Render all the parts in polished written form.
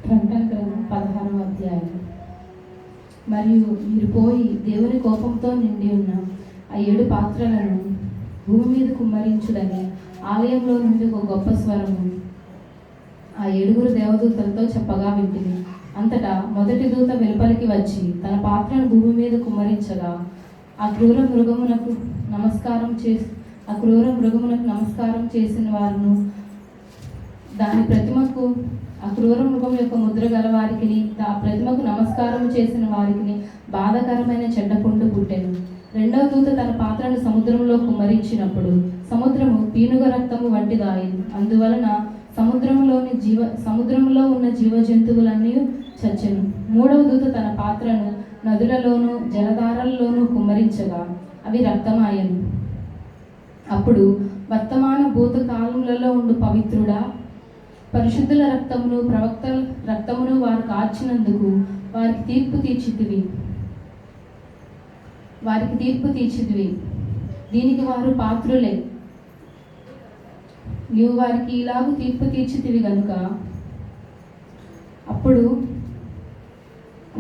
ప్రకటన గ్రంథం 16వ అధ్యాయం. మరియు మీరు పోయి దేవుని కోపంతో నిండి ఉన్న ఆ 7 పాత్రలను భూమి మీద కుమ్మరించుడని ఆలయంలో నుండి ఒక గొప్ప స్వరము ఆ 7 దేవదూతలతో చెప్పగా వింటిని. అంతటా మొదటి దూత వెలుపలికి వచ్చి తన పాత్రను భూమి మీద కుమ్మరించగా ఆ క్రూర మృగమునకు నమస్కారం చేసిన వారును దాని ప్రతిమకు ఆ క్రూర మృగం యొక్క ముద్ర గల వారికి ఆ ప్రతిమకు నమస్కారం చేసిన వారికి బాధాకరమైన చెడ్డపుండు పుట్టెను. రెండవ దూత తన పాత్రను సముద్రంలో కుమ్మరించినప్పుడు సముద్రము పీనుగ రక్తము వంటిదాయింది. అందువలన సముద్రంలో ఉన్న జీవ జంతువులన్నీ చచ్చెను. మూడవ దూత తన పాత్రను నదులలోనూ జలధారల్లోనూ కుమ్మరించగా అవి రక్తమాయను. అప్పుడు వర్తమాన భూత కాలములలో ఉండు పవిత్రుడా, పరిశుద్ధుల రక్తమును ప్రవక్తల రక్తమును వారు కార్చినందుకు వారికి తీర్పు తీర్చితివి. దీనికి వారు పాత్రులే. నీవు వారికి ఇలాగ తీర్పు తీర్చితివి గనుక అప్పుడు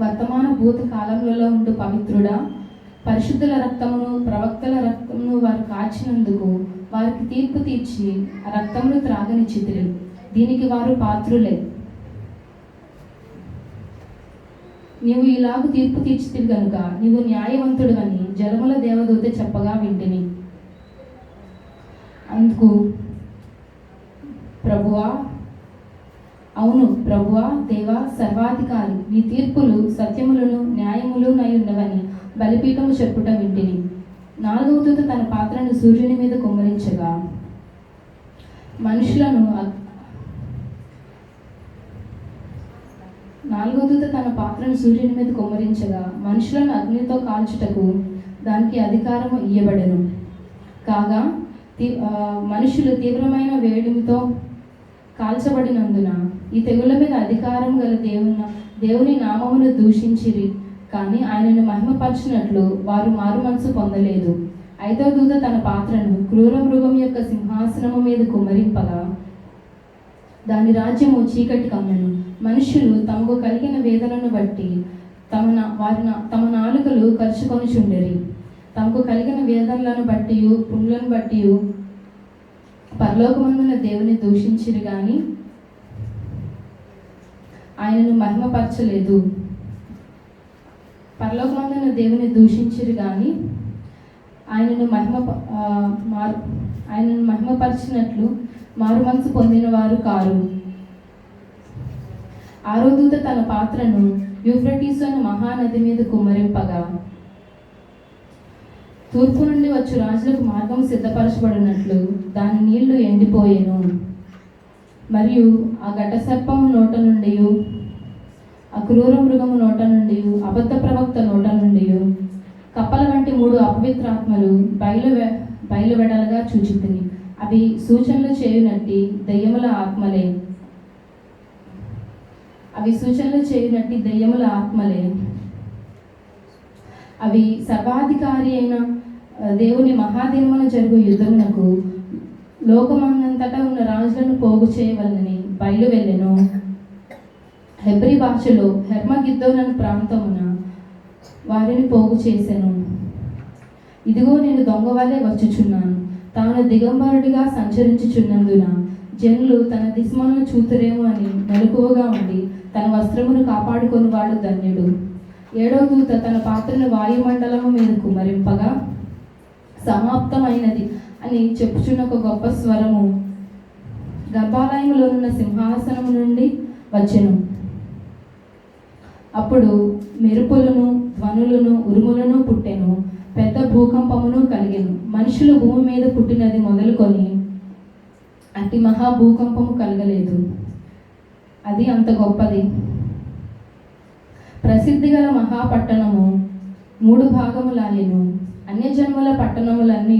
వర్తమాన భూత కాలములలో ఉండు పవిత్రుడా, పరిశుద్ధుల రక్తమును ప్రవక్తల రక్తమును వారు కార్చినందుకు వారికి తీర్పు తీర్చి ఆ రక్తమును త్రాగనిచ్చితిరి. దీనికి వారు పాత్రులే. నీవు ఇలాగ తీర్పు తీర్చితివి గనుక నీవు న్యాయవంతుడు అని జలముల దేవదూత చెప్పగా వింటిని. అందుకు అవును ప్రభువా, దేవా, సర్వాధికారి, నీ తీర్పులు సత్యములను న్యాయములునై ఉన్నవని బలిపీఠము చెప్పుట వింటిని. నాలుగవ దూత తన పాత్రను సూర్యుని మీద కుమ్మరించగా మనుషులను అగ్నితో కాల్చుటకు దానికి అధికారము ఇయ్యబడెను. కాగా మనుషులు తీవ్రమైన వేడిమితో కాల్చబడినందున ఈ తెగుల మీద అధికారం గల దేవుని నామమును దూషించిరి, కానీ ఆయనను మహిమపరచినట్లు వారు మారు మనసు పొందలేదు. ఐదవ దూత తన పాత్రను క్రూర మృగం యొక్క సింహాసనము మీద కుమ్మరింపగా దాని రాజ్యము చీకటి కమ్మెను. మనుషులు తమకు కలిగిన వేదనను బట్టి తమ నాలుకలు కరుచుకొనుచుండిరి. తమకు కలిగిన వేదనలను బట్టి పుండ్లను బట్టి పరలోకమందున దేవుని దూషించిరి, కానీ ఆయనను మహిమపరచలేదు. పరలోకమందున దేవుని దూషించిరి, కానీ ఆయనను మహిమపరిచినట్లు మారు మనసు పొందిన వారు కారు. ఆరో దూత తన పాత్రను యూఫ్రటీసు అనే మహానది మీద కుమ్మరింపగా తూర్పు నుండి వచ్చు రాజులకు మార్గం సిద్ధపరచబడినట్లు దాని నీళ్లు ఎండిపోయెను. మరియు ఆ ఘట సర్పము నోట నుండి, ఆ క్రూర మృగము నోట నుండి, అబద్ధ ప్రవక్త నోట నుండి కప్పల వంటి 3 అపవిత్రాత్మలు బయలువెడలుగా చూచితిని. అవి సూచనలు చేయునట్టి దెయ్యముల ఆత్మలే. అవి సర్వాధికారి అయిన దేవుని మహాదినమున జరుగు యుద్ధమునకు లోకమందంతటా ఉన్న రాజులను పోగు చేయవలనని బయలువెళ్ళెను. హెబ్రీ భాషలో హెర్మగిద్దోన్ అనే ప్రాంతమున వారిని పోగు చేసెను. ఇదిగో నేను దొంగ వలె వచ్చుచున్నాను. తాను దిగంబరుడిగా సంచరించుచున్నందున జనులు తన దిశమలను చూతురేమో అని మెలకువగా ఉండి తన వస్త్రమును కాపాడుకొని వాడు ధన్యుడు. ఏడవ దూత తన పాత్రను వాయుమండలము మీద కుమ్మరింపగా సమాప్తమైనది అని చెప్పుచున్న ఒక గొప్ప స్వరము గర్భాలయంలో ఉన్న సింహాసనము నుండి వచ్చెను. అప్పుడు మెరుపులను, ధ్వనులను, ఉరుములను పుట్టెను. పెద్ద భూకంపమును కలిగెను. మనుషులు భూమి మీద పుట్టినది మొదలుకొని అట్టి మహాభూకంపము కలగలేదు. అది అంత గొప్పది. ప్రసిద్ధి గల మహాపట్టణము 3 భాగములాయెను. అన్యజన్ముల పట్టణములన్నీ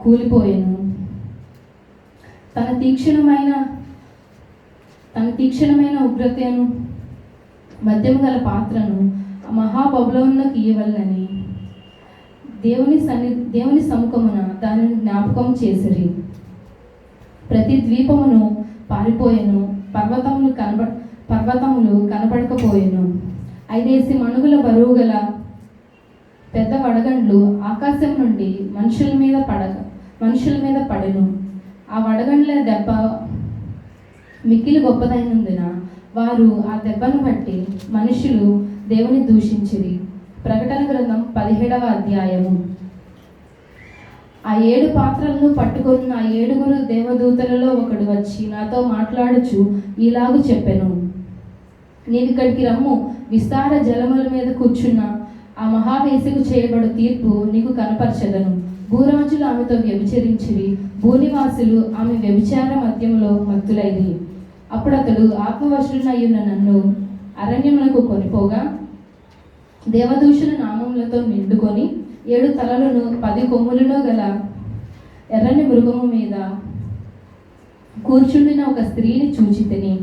కూలిపోయెను. తన తీక్షణమైన ఉగ్రతను మద్యము గల పాత్రను ఆ మహాబబులోనునకు ఇయ్యవలనని దేవుని సముఖమున దానిని జ్ఞాపకం చేసిరి. ప్రతి ద్వీపమును పారిపోయెను. పర్వతములు కనపడకపోయెను. 5 మణుగుల బరువు గల పెద్ద వడగండ్లు ఆకాశం నుండి మనుషుల మీద పడెను. ఆ వడగండ్ల దెబ్బ మిక్కిలి గొప్పదైనందున వారు ఆ దెబ్బను బట్టి మనుషులు దేవుని దూషించిరి. ప్రకటన గ్రంథం 17వ అధ్యాయము. ఆ 7 పాత్రలను పట్టుకున్న ఆ 7 దేవదూతలలో ఒకడు వచ్చి నాతో మాట్లాడుచు ఇలాగు చెప్పెను, నీవిక్కడికి రమ్ము, విస్తార జలముల మీద కూర్చున్న ఆ మహావేశకు చేయబడు తీర్పు నీకు కనపరచెదను. భూరాజులు ఆమెతో వ్యభిచరించిరి, భూనివాసులు ఆమె వ్యభిచార మధ్యములో మత్తులైరి. అప్పుడు అతడు ఆత్మవశుడనయ్యున్న నన్ను అరణ్యమునకు కొనిపోగా దేవదూషణ నామములతో నిండుకొని 7 తలలను 10 కొమ్ములను గల ఎర్రని మృగము మీద కూర్చుండిన ఒక స్త్రీని చూచితిని.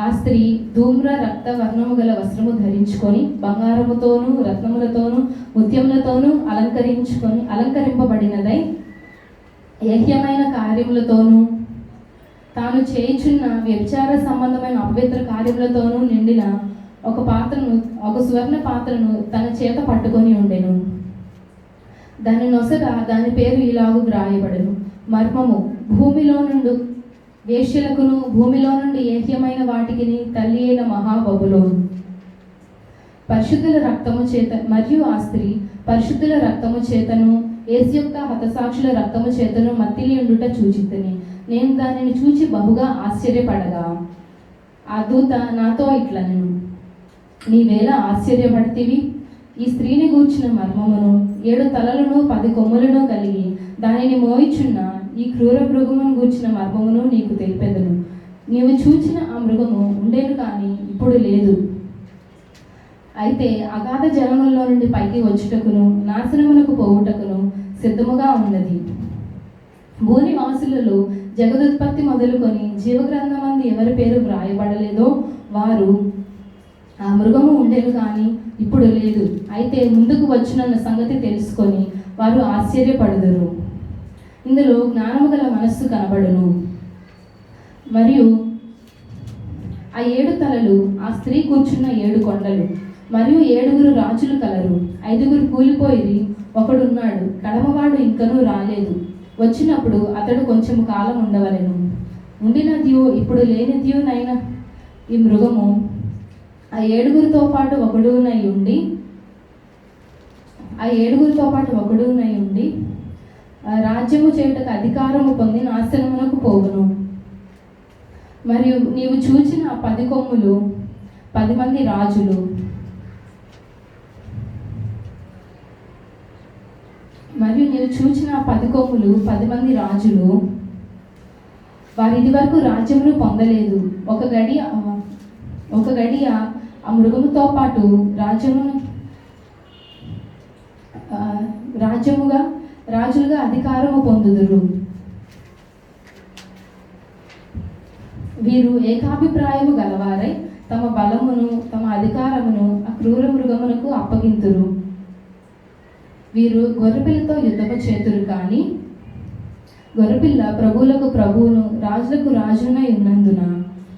ఆ స్త్రీ ధూమ్ర రక్త వర్ణము గల వస్త్రము ధరించుకొని బంగారముతోనూ రత్నములతోనూ ముత్యములతోనూ అలంకరింపబడినదై ఏహ్యమైన కార్యములతోనూ తాను చేయుచున్న వ్యభిచార సంబంధమైన అపవిత్ర కార్యములతోనూ నిండిన ఒక సువర్ణ పాత్రను తన చేత పట్టుకొని ఉండెను. దాని నొసట దాని పేరు ఇలాగు వ్రాయబడెను, మర్మము, భూమిలో నుండి వేశ్యలకును భూమిలో నుండి ఏహ్యమైన వాటికిని తల్లి అయిన మహాబబులోను. పరిశుద్ధుల రక్తము చేత మరియు ఆ స్త్రీ పరిశుద్ధుల రక్తము చేతను యేసు యొక్క హతసాక్షుల రక్తము చేతను మత్తిలి ఉండుట చూచితిని. నేను దానిని చూచి బహుగా ఆశ్చర్యపడగా ఆ దూత నాతో ఇట్లనెను, నీవేళ ఆశ్చర్యపడితివి? ఈ స్త్రీని గూర్చిన మర్మమును 7 తలలను 10 కొమ్ములను కలిగి దానిని మోయిచున్న ఈ క్రూర మృగమును గూర్చిన మర్మమును నీకు తెలిపెదను. నీవు చూచిన ఆ మృగము ఉండేను కానీ ఇప్పుడు లేదు. అయితే అగాధ జలముల్లో నుండి పైకి వచ్చుటకును నాశనమునకు పోవుటకును సిద్ధముగా ఉన్నది. భూనివాసులలో జగదుత్పత్తి మొదలుకొని జీవగ్రంథమందు ఎవరి పేరు వ్రాయబడలేదో వారు ఆ మృగము ఉండేను కానీ ఇప్పుడు లేదు. అయితే ముందుకు వచ్చునన్న సంగతి తెలుసుకొని వారు ఆశ్చర్యపడుదురు. ఇందులో జ్ఞానము గల మనస్సు కనబడును. మరియు ఆ 7 తలలు ఆ స్త్రీ కూర్చున్న 7 కొండలు మరియు 7 రాజులు కలరు. 5 కూలిపోయిరి, ఒకడున్నాడు, కడమవాడు ఇంకనూ రాలేదు. వచ్చినప్పుడు అతడు కొంచెం కాలం ఉండవలెను. ఉండినదియో ఇప్పుడు లేనిదియోనైనా ఈ మృగము ఆ 7 పాటు ఒకడునై ఉండి రాజ్యము చేయుటకు అధికారము పొంది నాశనమునకు పోవును. మరియు నీవు చూచిన 10 కొమ్ములు 10 మంది రాజులు. వారు ఇది వరకు రాజ్యమును పొందలేదు. ఒక గడియ ఆ మృగముతో పాటు రాజులుగా అధికారము పొందుదురు. వీరు ఏకాభిప్రాయము గలవారై తమ బలమును తమ అధికారమును ఆ క్రూర మృగమునకు అప్పగింతురు. వీరు గొర్రెపిల్లతో యుద్ధము చేతురు కానీ గొర్రెపిల్ల ప్రభువులకు ప్రభువును రాజులకు రాజునై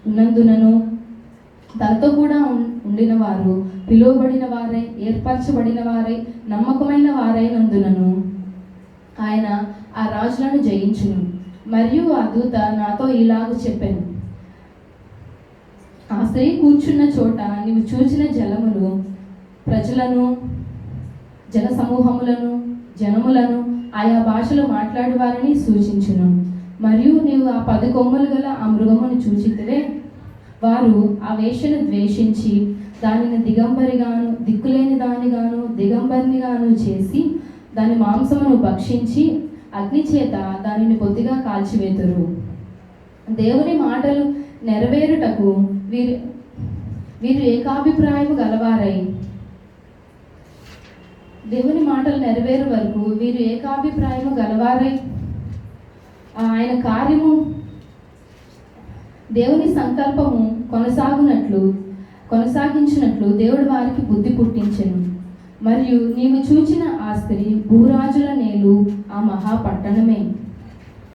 ఉన్నందునను తనతో కూడా ఉండిన వారు పిలువబడిన వారై ఏర్పరచబడిన వారై నమ్మకమైన వారైనందునను ఆయన ఆ రాజులను జయించును. మరియు ఆ దూత నాతో ఇలాగ చెప్పెను, ఆ స్త్రీ కూర్చున్న చోట నీవు చూచిన జలములు ప్రజలను, జన సమూహములను, జనములను, ఆయా భాషలు మాట్లాడే వారిని సూచించును. మరియు నీవు ఆ 10 కొమ్ములు గల ఆ మృగమును చూచితివే, వారు ఆ వేశ్యను ద్వేషించి దానిని దిక్కులేని దానిగాను దిగంబరినిగాను చేసి దాని మాంసమును భక్షించి అగ్ని చేత దానిని బొత్తిగా కాల్చివేతురు. దేవుని మాటలు నెరవేరుటకు వీరు ఏకాభిప్రాయము గలవారై దేవుని మాటలు నెరవేరు వరకు వీరు ఏకాభిప్రాయము గలవారై ఆయన కార్యము దేవుని సంకల్పము కొనసాగించినట్లు దేవుడు వారికి బుద్ధి పుట్టించెను. మరియు నీవు చూచిన ఆ స్త్రీ భూరాజుల నేలు ఆ మహాపట్టణమే.